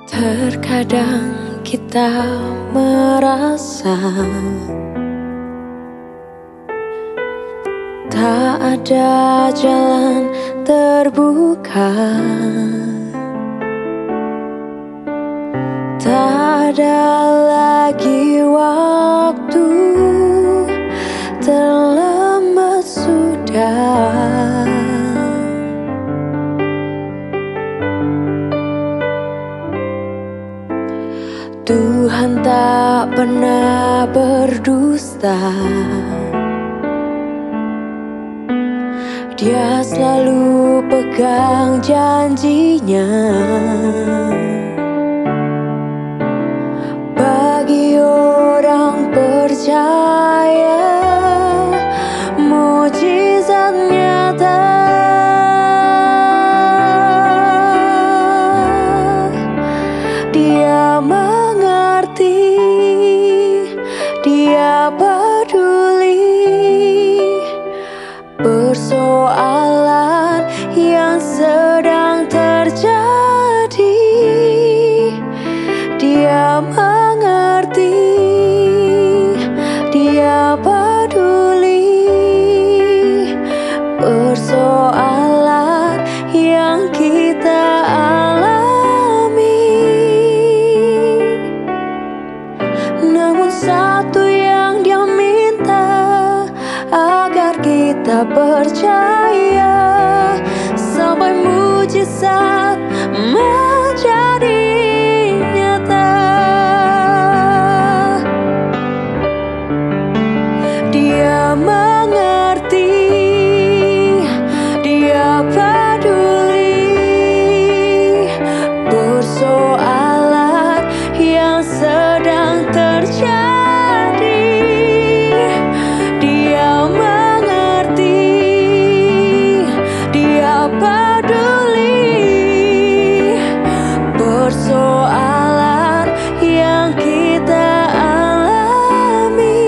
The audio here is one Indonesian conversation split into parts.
Terkadang kita merasa tak ada jalan terbuka, tak ada lagi waktu, terlambat sudah. Tuhan tak pernah berdusta, Dia selalu pegang janjinya. Bagi orang percaya, mukjizat nyata. Dia mengerti, Dia peduli persoalan yang sedang terjadi. Dia mengerti, Dia peduli persoalan yang kita alami. Namun satu yang Dia minta, agar kita percaya sampai mukjizat menjadi nyata. Dia mengerti, Dia peduli persoalan yang sedang terjadi. Dia mengerti, Dia peduli persoalan yang kita alami.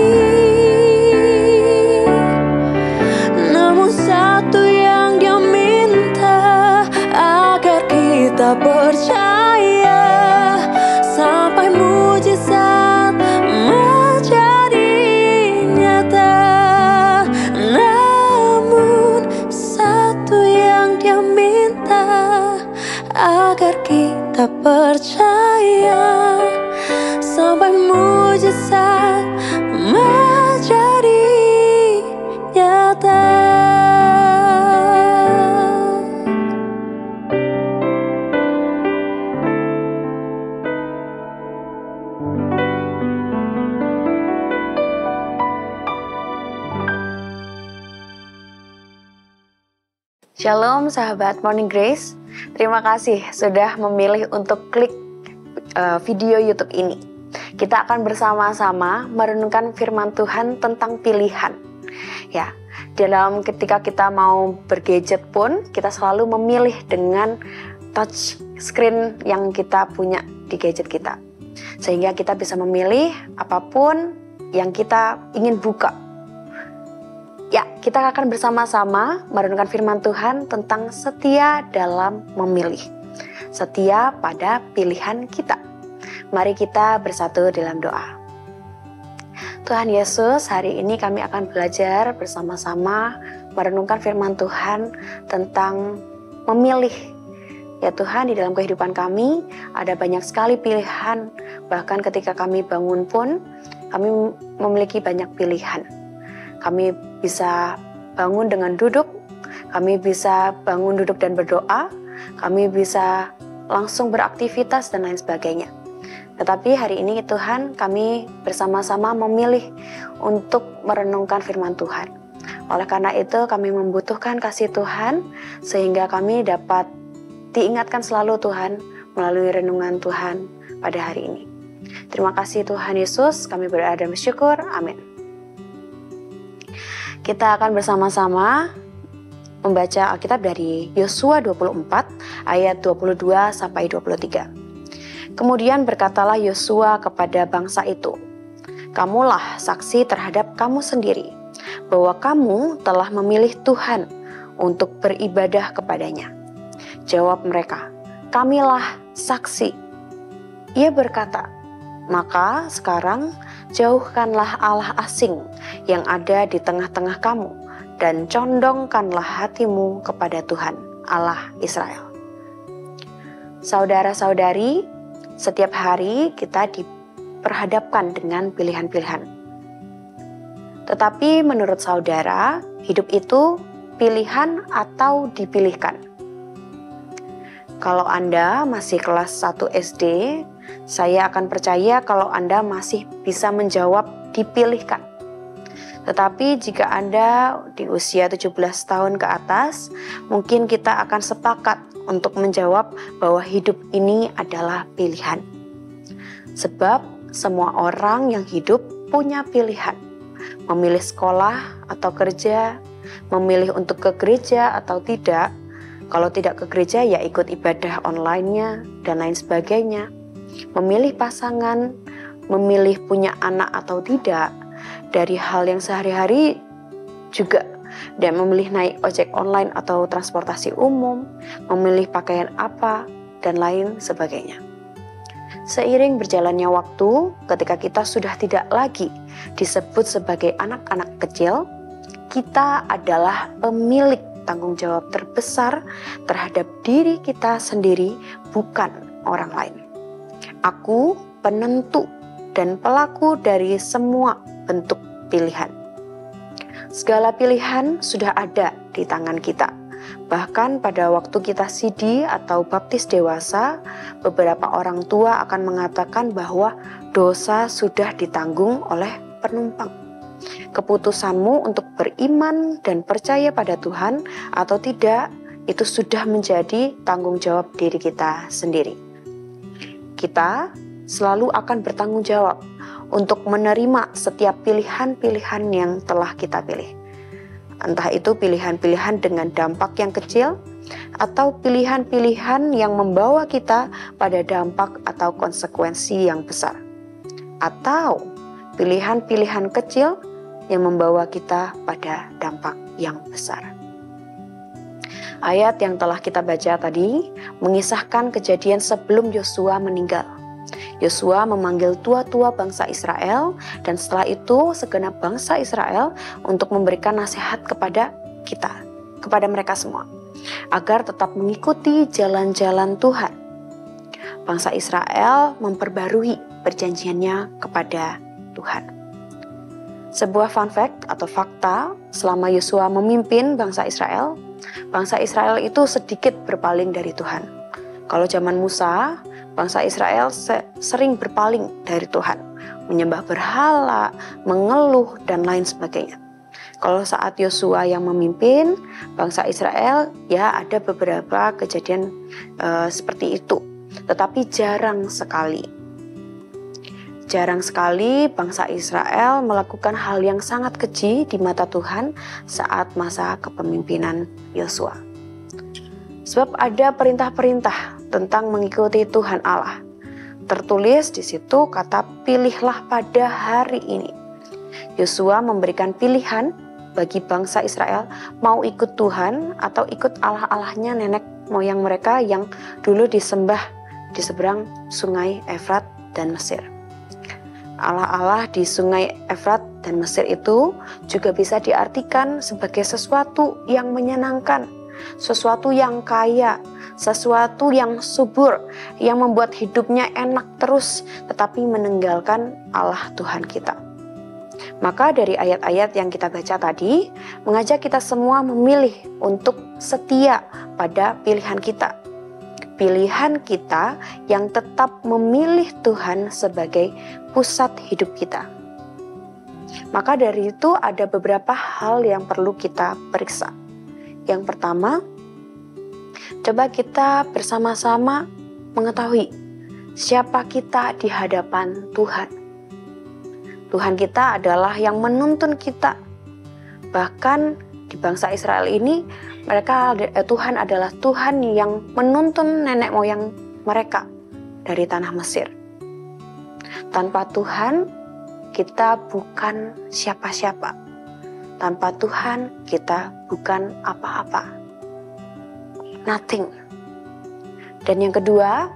Namun satu yang Dia minta, agar kita percaya sampai mukjizat menjadi nyata. Namun satu yang Dia minta, agar kita percaya sampai mukjizat menjadi nyata. Shalom sahabat Morning Grace, terima kasih sudah memilih untuk klik video YouTube ini. Kita akan bersama-sama merenungkan firman Tuhan tentang pilihan. Ya, dalam ketika kita mau bergadget pun, kita selalu memilih dengan touch screen yang kita punya di gadget kita. Sehingga kita bisa memilih apapun yang kita ingin buka. Ya, kita akan bersama-sama merenungkan firman Tuhan tentang setia dalam memilih. Setia pada pilihan kita. Mari kita bersatu dalam doa. Tuhan Yesus, hari ini kami akan belajar bersama-sama merenungkan firman Tuhan tentang memilih. Ya Tuhan, di dalam kehidupan kami ada banyak sekali pilihan. Bahkan ketika kami bangun pun, kami memiliki banyak pilihan. Kami bisa bangun dengan duduk, kami bisa bangun duduk dan berdoa, kami bisa langsung beraktivitas dan lain sebagainya. Tetapi hari ini Tuhan, kami bersama-sama memilih untuk merenungkan firman Tuhan. Oleh karena itu kami membutuhkan kasih Tuhan, sehingga kami dapat diingatkan selalu Tuhan melalui renungan Tuhan pada hari ini. Terima kasih Tuhan Yesus, kami berdoa dan bersyukur. Amin. Kita akan bersama-sama membaca Alkitab dari Yosua 24 ayat 22 sampai 23. Kemudian berkatalah Yosua kepada bangsa itu, "Kamulah saksi terhadap kamu sendiri bahwa kamu telah memilih Tuhan untuk beribadah kepadanya." Jawab mereka, "Kamilah saksi." Ia berkata, "Maka sekarang jauhkanlah Allah asing yang ada di tengah-tengah kamu, dan condongkanlah hatimu kepada Tuhan, Allah Israel." Saudara-saudari, setiap hari kita diperhadapkan dengan pilihan-pilihan. Tetapi menurut saudara, hidup itu pilihan atau dipilihkan? Kalau Anda masih kelas 1 SD, saya akan percaya kalau Anda masih bisa menjawab dipilihkan. Tetapi jika Anda di usia 17 tahun ke atas, mungkin kita akan sepakat untuk menjawab bahwa hidup ini adalah pilihan. Sebab semua orang yang hidup punya pilihan. Memilih sekolah atau kerja, memilih untuk ke gereja atau tidak. Kalau tidak ke gereja ya ikut ibadah online-nya dan lain sebagainya. Memilih pasangan, memilih punya anak atau tidak, dari hal yang sehari-hari juga. Dan memilih naik ojek online atau transportasi umum, memilih pakaian apa, dan lain sebagainya. Seiring berjalannya waktu, ketika kita sudah tidak lagi disebut sebagai anak-anak kecil, kita adalah pemilik tanggung jawab terbesar terhadap diri kita sendiri, bukan orang lain. Aku penentu dan pelaku dari semua bentuk pilihan. Segala pilihan sudah ada di tangan kita. Bahkan pada waktu kita sidi atau baptis dewasa, beberapa orang tua akan mengatakan bahwa dosa sudah ditanggung oleh penumpang. Keputusanmu untuk beriman dan percaya pada Tuhan atau tidak, itu sudah menjadi tanggung jawab diri kita sendiri. Kita selalu akan bertanggung jawab untuk menerima setiap pilihan-pilihan yang telah kita pilih. Entah itu pilihan-pilihan dengan dampak yang kecil, atau pilihan-pilihan yang membawa kita pada dampak atau konsekuensi yang besar. Atau pilihan-pilihan kecil yang membawa kita pada dampak yang besar. Ayat yang telah kita baca tadi mengisahkan kejadian sebelum Yosua meninggal. Yosua memanggil tua-tua bangsa Israel, dan setelah itu segenap bangsa Israel untuk memberikan nasihat kepada kita, kepada mereka semua, agar tetap mengikuti jalan-jalan Tuhan. Bangsa Israel memperbarui perjanjiannya kepada Tuhan. Sebuah fun fact atau fakta, selama Yosua memimpin bangsa Israel itu sedikit berpaling dari Tuhan. Kalau zaman Musa, bangsa Israel sering berpaling dari Tuhan, menyembah berhala, mengeluh, dan lain sebagainya. Kalau saat Yosua yang memimpin bangsa Israel, ya ada beberapa kejadian seperti itu. Tetapi jarang sekali bangsa Israel melakukan hal yang sangat keji di mata Tuhan saat masa kepemimpinan Yosua. Sebab ada perintah-perintah tentang mengikuti Tuhan Allah. Tertulis di situ kata pilihlah pada hari ini. Yosua memberikan pilihan bagi bangsa Israel mau ikut Tuhan atau ikut Allah-allahnya nenek moyang mereka yang dulu disembah di seberang sungai Efrat dan Mesir. Allah-Allah di sungai Efrat dan Mesir itu juga bisa diartikan sebagai sesuatu yang menyenangkan, sesuatu yang kaya, sesuatu yang subur, yang membuat hidupnya enak terus, tetapi meninggalkan Allah Tuhan kita. Maka dari ayat-ayat yang kita baca tadi, mengajak kita semua memilih untuk setia pada pilihan kita. Pilihan kita yang tetap memilih Tuhan sebagai pusat hidup kita. Maka dari itu ada beberapa hal yang perlu kita periksa. Yang pertama, coba kita bersama-sama mengetahui siapa kita di hadapan Tuhan. Tuhan kita adalah yang menuntun kita. Bahkan di bangsa Israel ini, Tuhan adalah Tuhan yang menuntun nenek moyang mereka dari tanah Mesir. Tanpa Tuhan, kita bukan siapa-siapa. Tanpa Tuhan, kita bukan apa-apa. Nothing. Dan yang kedua,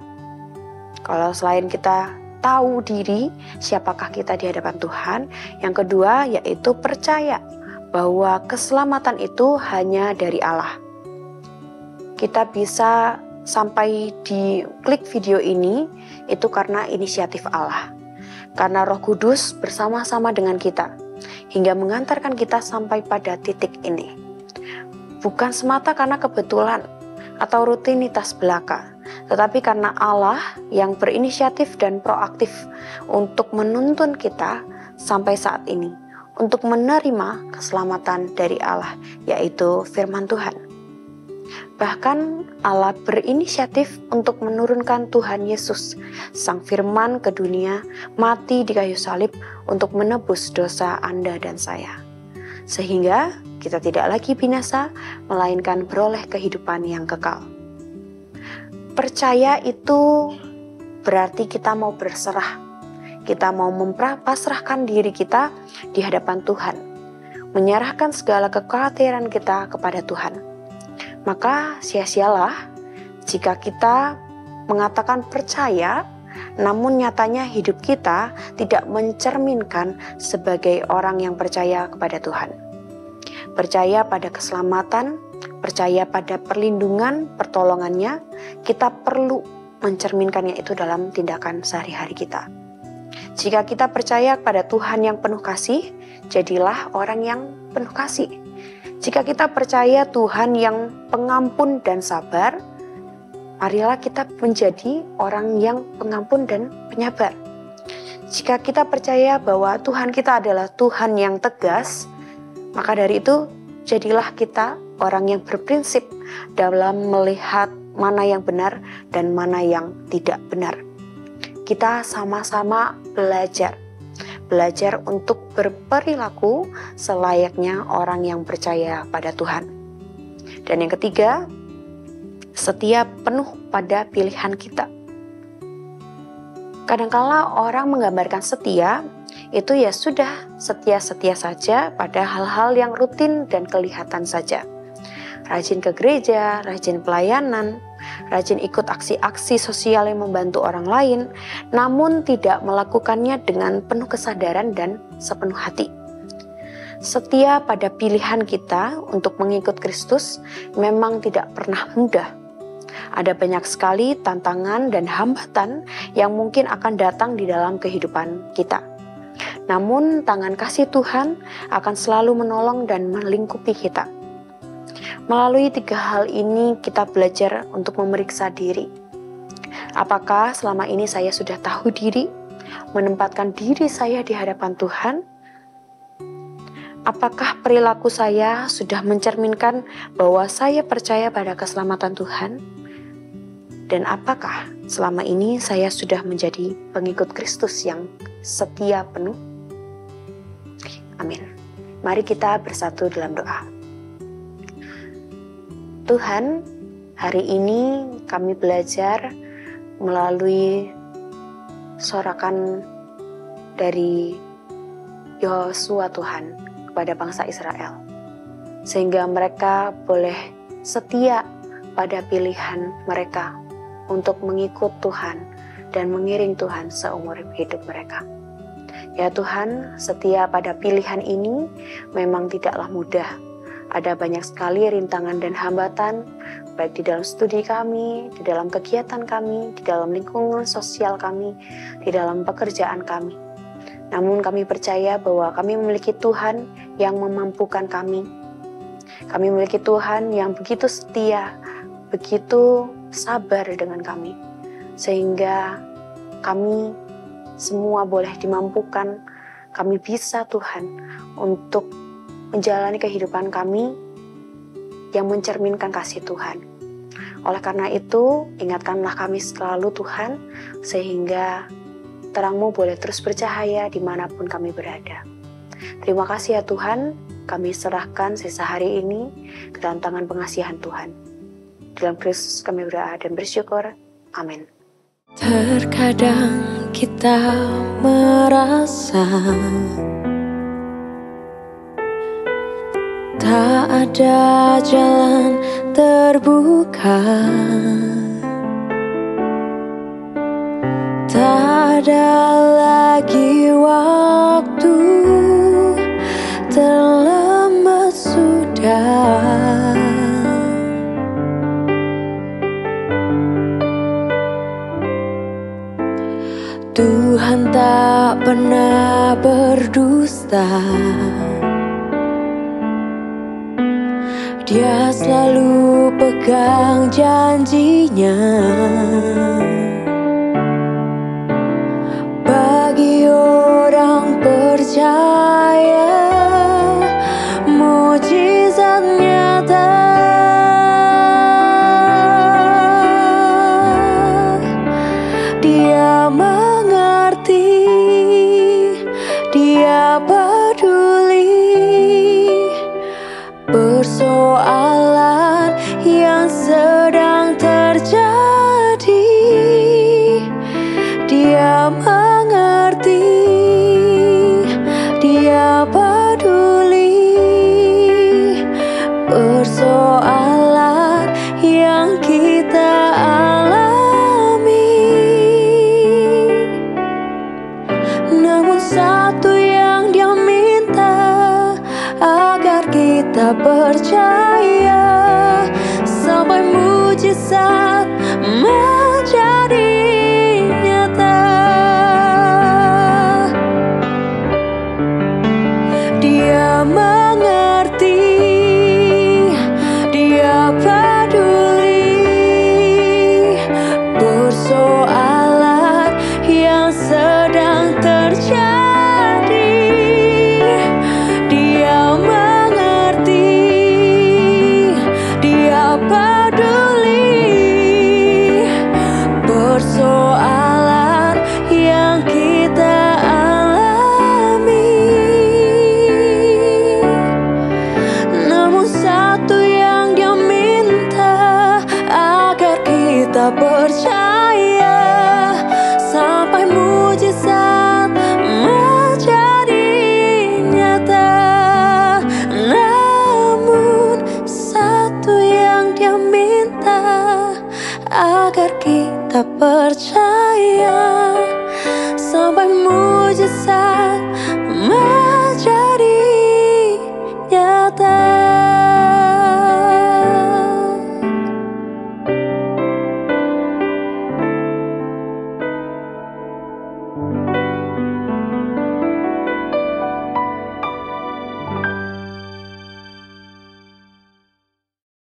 Kalau selain kita tahu diri, siapakah kita di hadapan Tuhan. Yang kedua yaitu percaya bahwa keselamatan itu hanya dari Allah. Kita bisa sampai di klik video ini itu karena inisiatif Allah. Karena Roh Kudus bersama-sama dengan kita hingga mengantarkan kita sampai pada titik ini. Bukan semata karena kebetulan atau rutinitas belaka, tetapi karena Allah yang berinisiatif dan proaktif untuk menuntun kita sampai saat ini, untuk menerima keselamatan dari Allah, yaitu firman Tuhan. Bahkan Allah berinisiatif untuk menurunkan Tuhan Yesus, Sang Firman ke dunia, mati di kayu salib untuk menebus dosa Anda dan saya. Sehingga kita tidak lagi binasa, melainkan beroleh kehidupan yang kekal. Percaya itu berarti kita mau berserah. Kita mau pasrahkan diri kita di hadapan Tuhan. Menyerahkan segala kekhawatiran kita kepada Tuhan. Maka sia-sialah jika kita mengatakan percaya, namun nyatanya hidup kita tidak mencerminkan sebagai orang yang percaya kepada Tuhan. Percaya pada keselamatan, percaya pada perlindungan, pertolongannya, kita perlu mencerminkannya itu dalam tindakan sehari-hari kita. Jika kita percaya pada Tuhan yang penuh kasih, jadilah orang yang penuh kasih. Jika kita percaya Tuhan yang pengampun dan sabar, marilah kita menjadi orang yang pengampun dan penyabar. Jika kita percaya bahwa Tuhan kita adalah Tuhan yang tegas, maka dari itu jadilah kita orang yang berprinsip dalam melihat mana yang benar dan mana yang tidak benar. Kita sama-sama belajar untuk berperilaku selayaknya orang yang percaya pada Tuhan. Dan yang ketiga, setia penuh pada pilihan kita. Kadangkala orang menggambarkan setia, itu ya sudah setia-setia saja pada hal-hal yang rutin dan kelihatan saja. Rajin ke gereja, rajin pelayanan, rajin ikut aksi-aksi sosial yang membantu orang lain, namun tidak melakukannya dengan penuh kesadaran dan sepenuh hati. Setia pada pilihan kita untuk mengikut Kristus memang tidak pernah mudah. Ada banyak sekali tantangan dan hambatan yang mungkin akan datang di dalam kehidupan kita. Namun tangan kasih Tuhan akan selalu menolong dan melingkupi kita. Melalui 3 hal ini kita belajar untuk memeriksa diri. Apakah selama ini saya sudah tahu diri, menempatkan diri saya di hadapan Tuhan? Apakah perilaku saya sudah mencerminkan bahwa saya percaya pada keselamatan Tuhan? Dan apakah selama ini saya sudah menjadi pengikut Kristus yang setia penuh? Amin. Mari kita bersatu dalam doa. Tuhan, hari ini kami belajar melalui sorakan dari Yosua Tuhan kepada bangsa Israel. Sehingga mereka boleh setia pada pilihan mereka untuk mengikut Tuhan dan mengiring Tuhan seumur hidup mereka. Ya Tuhan, setia pada pilihan ini memang tidaklah mudah. Ada banyak sekali rintangan dan hambatan, baik di dalam studi kami, di dalam kegiatan kami, di dalam lingkungan sosial kami, di dalam pekerjaan kami. Namun kami percaya bahwa kami memiliki Tuhan yang memampukan kami. Kami memiliki Tuhan yang begitu setia, begitu sabar dengan kami. Sehingga kami semua boleh dimampukan, kami bisa Tuhan untuk menjalani kehidupan kami yang mencerminkan kasih Tuhan. Oleh karena itu, ingatkanlah kami selalu Tuhan, sehingga terang-Mu boleh terus bercahaya dimanapun kami berada. Terima kasih ya Tuhan, kami serahkan sisa hari ini ke dalam tangan pengasihan Tuhan. Dalam Kristus kami berdoa dan bersyukur. Amin. Terkadang kita merasa tak ada jalan terbuka, ada lagi waktu, terlambat sudah. Tuhan tak pernah berdusta, Dia selalu pegang janjinya. Bagi orang percaya, mukjizat nyata. Dia mengerti, Dia peduli persoalan yang sedang terjadi. Dia mengerti, Dia peduli persoalan yang kita alami. Namun satu yang Dia minta, agar kita percaya sampai mukjizat menjadi nyata. Dia mengerti, Dia peduli persoalan yang sedang terjadi. Dia mengerti, Dia peduli persoalan yang kita alami. Namun satu yang Dia minta, agar kita percaya sampai mukjizat menjadi nyata. Namun satu yang Dia minta, agar kita percaya sampai mukjizat